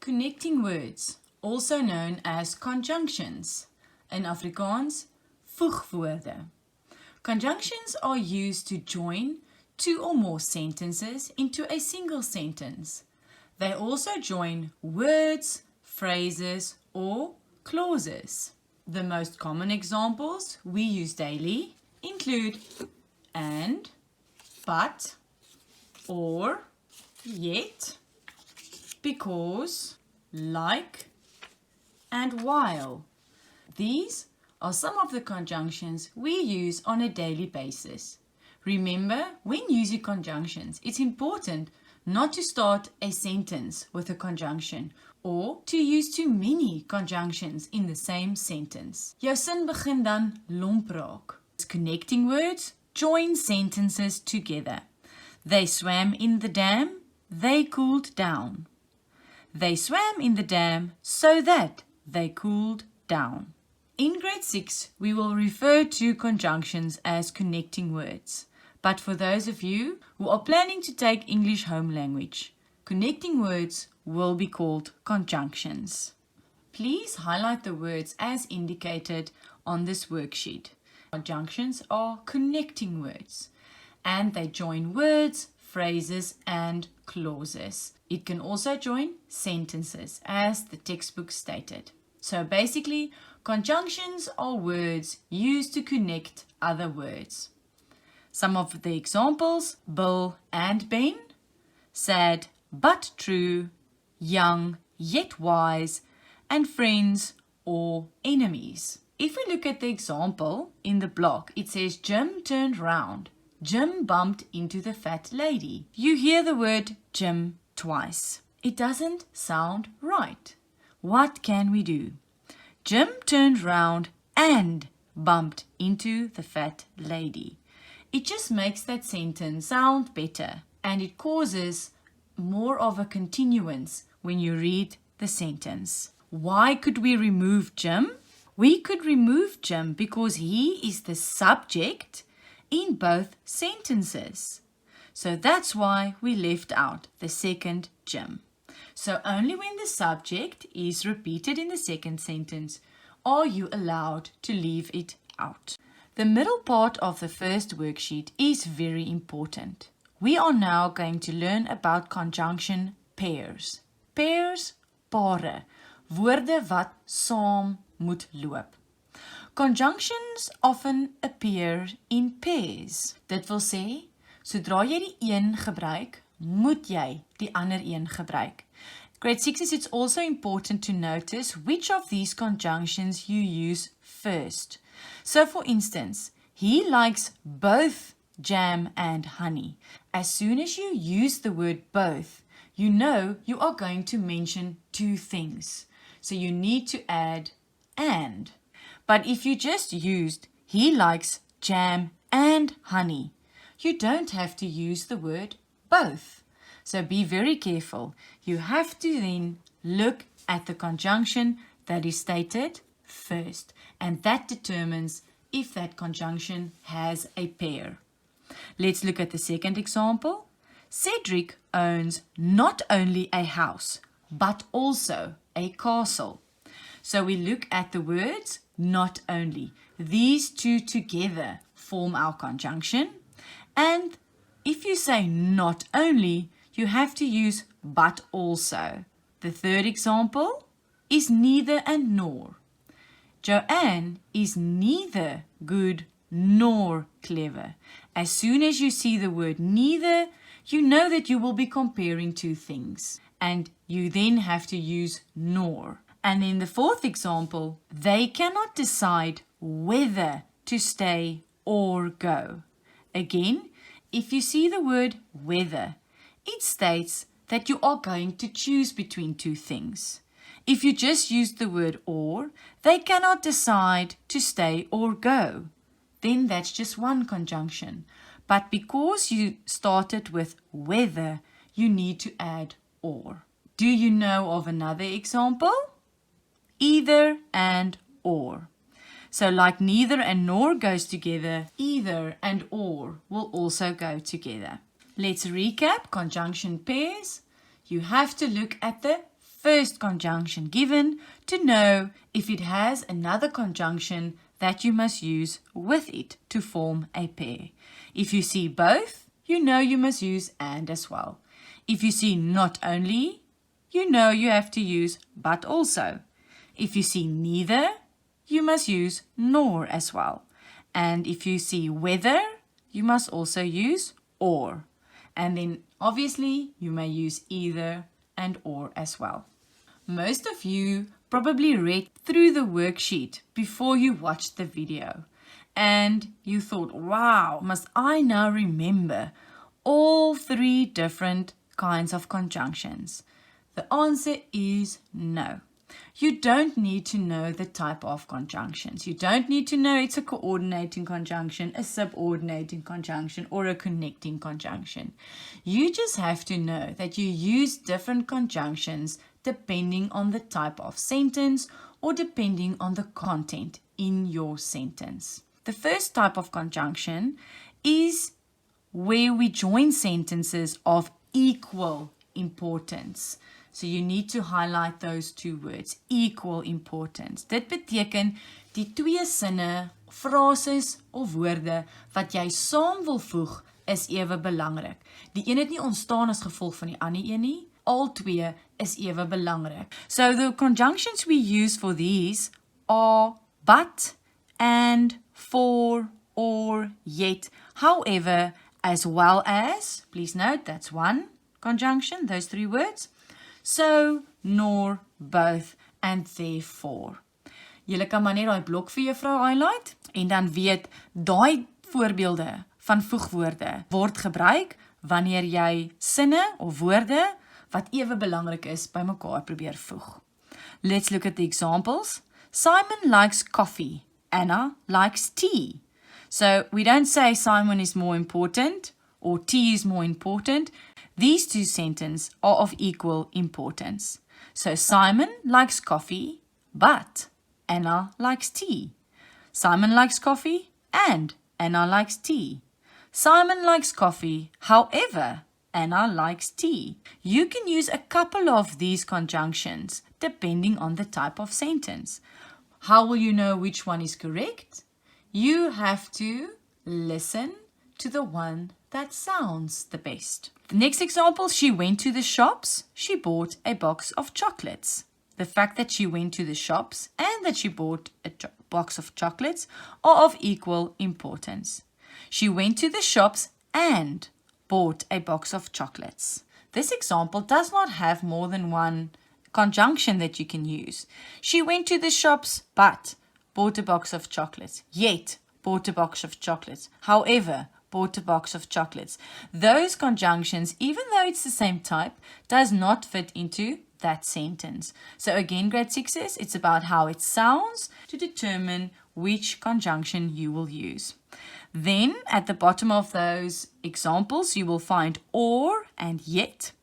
Connecting words, also known as conjunctions. In Afrikaans, voegwoorde. Conjunctions are used to join two or more sentences into a single sentence. They also join words, phrases, or clauses. The most common examples we use daily include and, but, or, yet, because, like, and while. These are some of the conjunctions we use on a daily basis. Remember, when using conjunctions, it's important not to start a sentence with a conjunction or to use too many conjunctions in the same sentence. Jou sin begin dan lomp raak. Connecting words join sentences together. They swam in the dam, they cooled down. They swam in the dam so that they cooled down. In grade 6, we will refer to conjunctions as connecting words. But for those of you who are planning to take English home language, connecting words will be called conjunctions. Please highlight the words as indicated on this worksheet. Conjunctions are connecting words, and they join words, phrases, and clauses. It can also join sentences, as the textbook stated. So basically, conjunctions are words used to connect other words. Some of the examples: Bill and Ben, sad but true, young yet wise, and friends or enemies. If we look at the example in the block, it says Jim turned round. Jim bumped into the fat lady. You hear the word Jim twice. It doesn't sound right. What can we do? Jim turned round and bumped into the fat lady. It just makes that sentence sound better, and it causes more of a continuance when you read the sentence. Why could we remove Jim? We could remove Jim because he is the subject in both sentences. So that's why we left out the second Jim. So only when the subject is repeated in the second sentence are you allowed to leave it out. The middle part of the first worksheet is very important. We are now going to learn about conjunction pairs. Pairs, pare, woorde wat saam moet loop. Conjunctions often appear in pairs. Dit wil sê, sodra jy die een gebruik, moet jy die ander een gebruik. Grade 6, it's also important to notice which of these conjunctions you use first. So for instance, he likes both jam and honey. As soon as you use the word both, you know you are going to mention two things. So you need to add and. But if you just used he likes jam and honey, you don't have to use the word both. So be very careful. You have to then look at the conjunction that is stated first, and that determines if that conjunction has a pair. Let's look at the second example. Cedric owns not only a house, but also a castle. So we look at the words not only. These two together form our conjunction. And if you say not only, you have to use but also. The third example is neither and nor. Joanne is neither good nor clever. As soon as you see the word neither, you know that you will be comparing two things. And you then have to use nor. And in the fourth example, they cannot decide whether to stay or go. Again, if you see the word whether, it states that you are going to choose between two things. If you just use the word or, they cannot decide to stay or go. Then that's just one conjunction. But because you started with whether, you need to add or. Do you know of another example? Either and or. So like neither and nor goes together, either and or will also go together. Let's recap conjunction pairs. You have to look at the first conjunction given to know if it has another conjunction that you must use with it to form a pair. If you see both, you know you must use and as well. If you see not only, you know you have to use but also. If you see neither, you must use nor as well. And if you see whether, you must also use or. And then obviously you may use either and or as well. Most of you probably read through the worksheet before you watched the video. And you thought, wow, must I now remember all 3 different kinds of conjunctions? The answer is no. You don't need to know the type of conjunctions. You don't need to know it's a coordinating conjunction, a subordinating conjunction, or a connecting conjunction. You just have to know that you use different conjunctions depending on the type of sentence or depending on the content in your sentence. The first type of conjunction is where we join sentences of equal importance. So you need to highlight those 2 words, equal importance. Dit beteken die 2 sinne, frases of woorde wat jy saam wil voeg is ewe belangrik. Die een het nie ontstaan as gevolg van die ander een nie. Al 2 is ewe belangrik. So the conjunctions we use for these are but, and, for, or, yet, however, as well as. Please note that's one conjunction, those 3 words. So, nor, both, and therefore. Julle kan maar net daai blok vir juffrou highlight en dan weet daai voorbeelde van voegwoorde word gebruik wanneer jy sinne of woorde wat ewe belangrik is by mekaar probeer voeg. Let's look at the examples. Simon likes coffee. Anna likes tea. So we don't say Simon is more important or tea is more important. These 2 sentences are of equal importance. So Simon likes coffee, but Anna likes tea. Simon likes coffee and Anna likes tea. Simon likes coffee, however, Anna likes tea. You can use a couple of these conjunctions depending on the type of sentence. How will you know which one is correct? You have to listen to the one that sounds the best. The next example, she went to the shops. She bought a box of chocolates. The fact that she went to the shops and that she bought a box of chocolates are of equal importance. She went to the shops and bought a box of chocolates. This example does not have more than one conjunction that you can use. She went to the shops but bought a box of chocolates. Yet bought a box of chocolates. However, bought a box of chocolates. Those conjunctions, even though it's the same type, does not fit into that sentence. So again, grade 6s, it's about how it sounds to determine which conjunction you will use. Then at the bottom of those examples, you will find or and yet.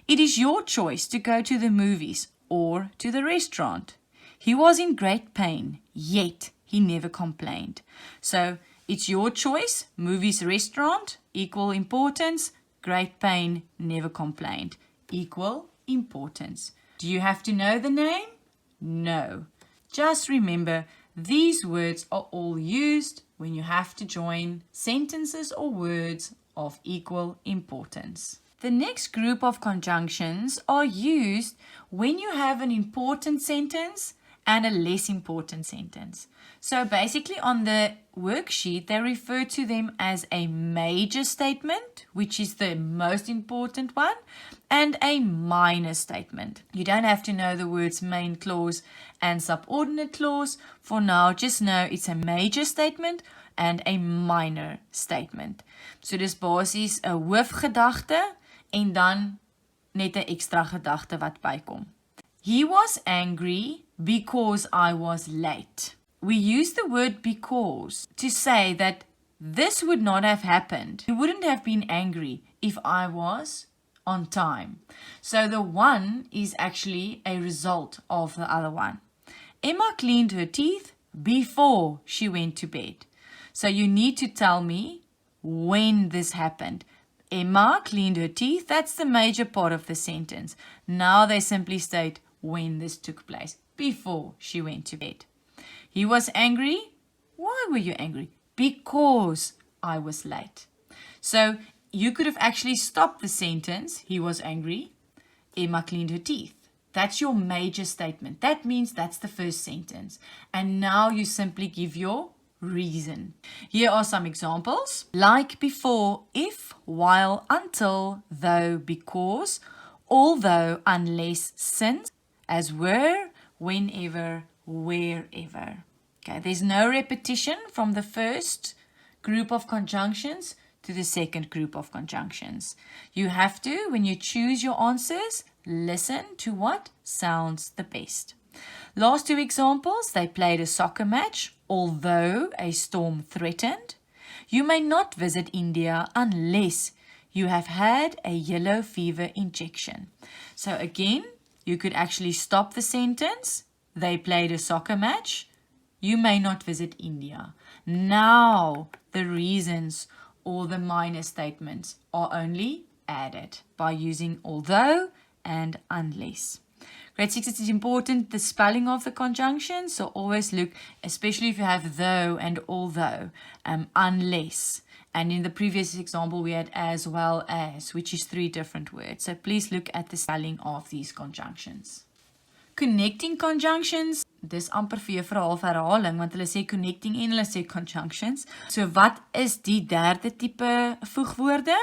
It is your choice to go to the movies or to the restaurant. He was in great pain, yet he never complained. So it's your choice, movies, restaurant, equal importance, great pain, never complained, equal importance. Do you have to know the name? No. Just remember, these words are all used when you have to join sentences or words of equal importance. The next group of conjunctions are used when you have an important sentence and a less important sentence. So basically on the worksheet, they refer to them as a major statement, which is the most important one, and a minor statement. You don't have to know the words main clause and subordinate clause. For now, just know it's a major statement and a minor statement. So dis basies 'n hoofgedagte en dan net 'n ekstra gedagte wat bykom. He was angry because I was late. We use the word because to say that this would not have happened. He wouldn't have been angry if I was on time. So the one is actually a result of the other one. Emma cleaned her teeth before she went to bed. So you need to tell me when this happened. Emma cleaned her teeth. That's the major part of the sentence. Now they simply state when this took place, before she went to bed. He was angry. Why were you angry? Because I was late. So you could have actually stopped the sentence, he was angry, Emma cleaned her teeth. That's your major statement. That means that's the first sentence. And now you simply give your reason. Here are some examples. Like before, if, while, until, though, because, although, unless, since, as were, whenever, wherever. Okay, there's no repetition from the first group of conjunctions to the second group of conjunctions. You have to, when you choose your answers, listen to what sounds the best. Last two examples, they played a soccer match, although a storm threatened. You may not visit India unless you have had a yellow fever injection. So again, you could actually stop the sentence. They played a soccer match. You may not visit India. Now, the reasons or the minor statements are only added by using although and unless. Grade 6, it is important, the spelling of the conjunction. So always look, especially if you have though and although, unless. And in the previous example, we had as well as, which is 3 different words. So please look at the spelling of these conjunctions. Connecting conjunctions, dis amper vir jou vir 'n half herhaling, want hulle sê connecting en hulle sê conjunctions. So wat is die derde tipe voegwoorde?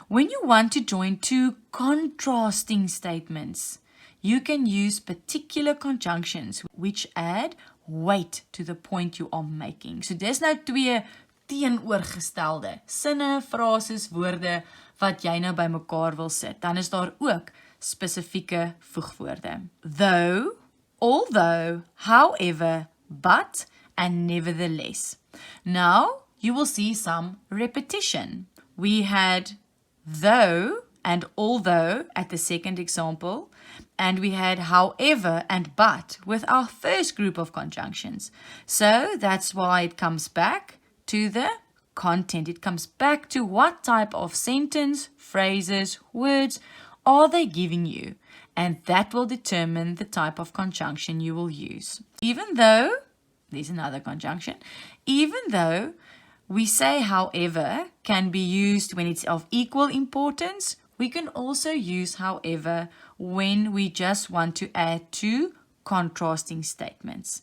When you want to join two contrasting statements, you can use particular conjunctions which add weight to the point you are making. So dis nou 2 teenoorgestelde sinne, frases, woorde wat jy nou by mekaar wil sit. Dan is daar ook spesifieke voegwoorde. Though, although, however, but, and nevertheless. Now, you will see some repetition. We had though and although at the second example, and we had however and but with our first group of conjunctions. So that's why it comes back to the content. It comes back to what type of sentence, phrases, words are they giving you, and that will determine the type of conjunction you will use. Even though, there's another conjunction, even though we say however can be used when it's of equal importance, we can also use however when we just want to add 2 contrasting statements.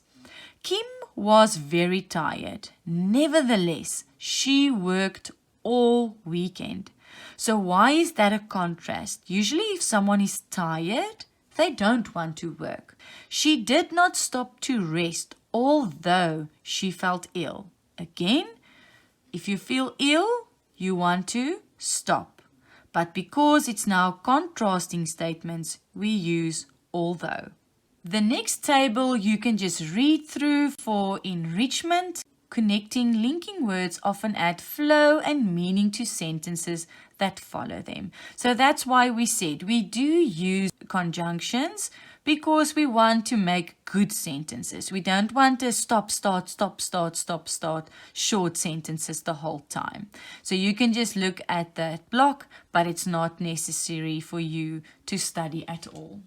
Kim was very tired. Nevertheless, she worked all weekend. So why is that a contrast? Usually if someone is tired, they don't want to work. She did not stop to rest, although she felt ill. Again, if you feel ill, you want to stop. But because it's now contrasting statements, we use although. The next table you can just read through for enrichment. Connecting, linking words often add flow and meaning to sentences that follow them. So that's why we said we do use conjunctions because we want to make good sentences. We don't want a stop, start, stop, start, stop, start, short sentences the whole time. So you can just look at that block, but it's not necessary for you to study at all.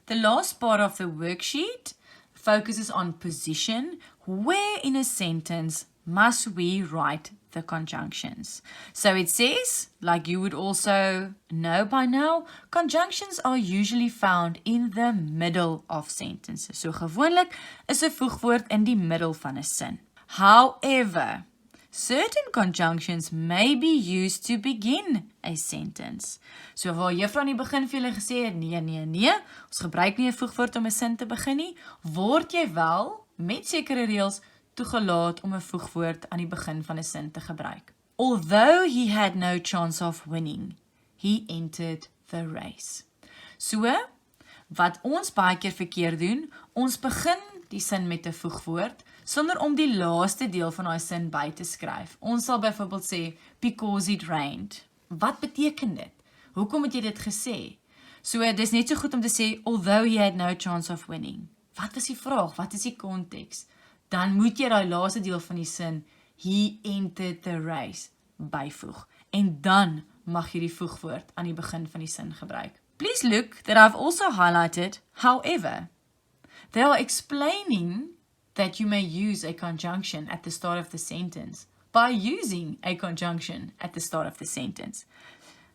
The last part of the worksheet focuses on position. Where in a sentence must we write the conjunctions? So it says, like you would also know by now, conjunctions are usually found in the middle of sentences. So gewoonlik is 'n voegwoord in die middel van 'n sin. However, certain conjunctions may be used to begin a sentence. So waar juffrou aan die begin vir julle gesê het, nee, ons gebruik nie 'n voegwoord om 'n sin te begin nie, word jy wel met sekere reëls toegelaat om 'n voegwoord aan die begin van 'n sin te gebruik. Although he had no chance of winning, he entered the race. So, wat ons baie keer verkeerd doen, ons begin die sin met 'n voegwoord, sonder om die laaste deel van daai sin by te skryf. Ons sal byvoorbeeld sê, because it rained. Wat beteken dit? Hoekom het jy dit gesê? So, dis net so goed om te sê, although he had no chance of winning. Wat is die vraag? Wat is die konteks? Dan moet jy daai laaste deel van die sin, he entered the race, byvoeg. En dan mag jy die voegwoord aan die begin van die sin gebruik. Please look that I've also highlighted however. They are explaining that you may use a conjunction at the start of the sentence by using a conjunction at the start of the sentence.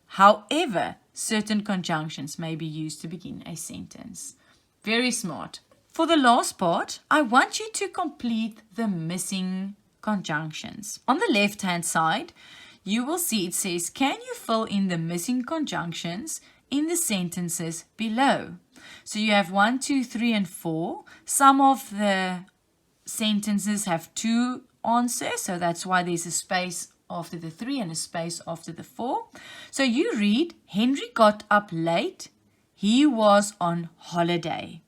However, certain conjunctions may be used to begin a sentence. Very smart. For the last part, I want you to complete the missing conjunctions. On the left-hand side, you will see it says, can you fill in the missing conjunctions in the sentences below? So you have 1, 2, 3, and 4. Some of the sentences have 2 answers, so that's why there's a space after the 3 and a space after the 4. So you read, Henry got up late. He was on holiday.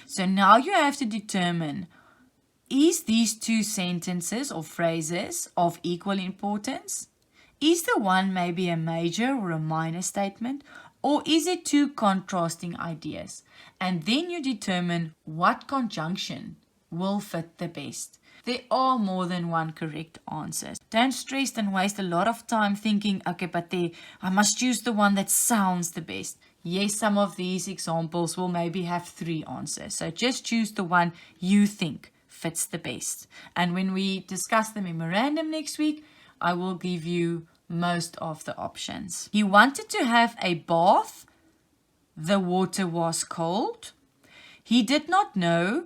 So now you have to determine, is these 2 sentences or phrases of equal importance? Is the one maybe a major or a minor statement? Or is it 2 contrasting ideas? And then you determine what conjunction will fit the best. There are more than one correct answer. Don't stress and waste a lot of time thinking, okay, but I must choose the one that sounds the best. Yes, some of these examples will maybe have 3 answers. So just choose the one you think fits the best. And when we discuss the memorandum next week, I will give you most of the options. He wanted to have a bath. The water was cold. He did not know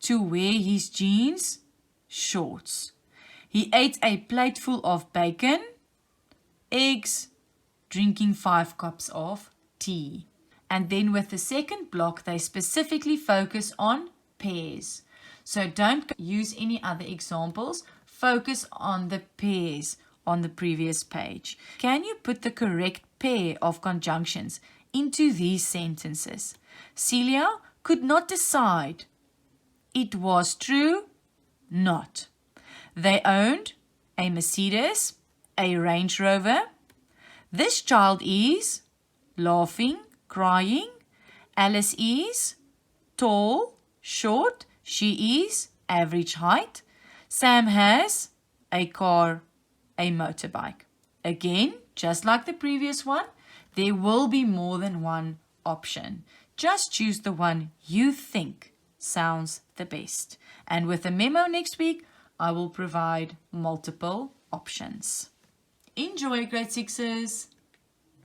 to wear his jeans shorts. He ate a plateful of bacon, eggs, drinking 5 cups of tea. And then with the second block, they specifically focus on pairs. So don't use any other examples. Focus on the pairs on the previous page. Can you put the correct pair of conjunctions into these sentences? Celia could not decide. It was true, not. They owned a Mercedes, a Range Rover. This child is laughing, crying. Alice is tall, short. She is average height. Sam has a car, a motorbike. Again, just like the previous one, there will be more than one option. Just choose the one you think sounds the best. And with a memo next week, I will provide multiple options. Enjoy, grade 6s!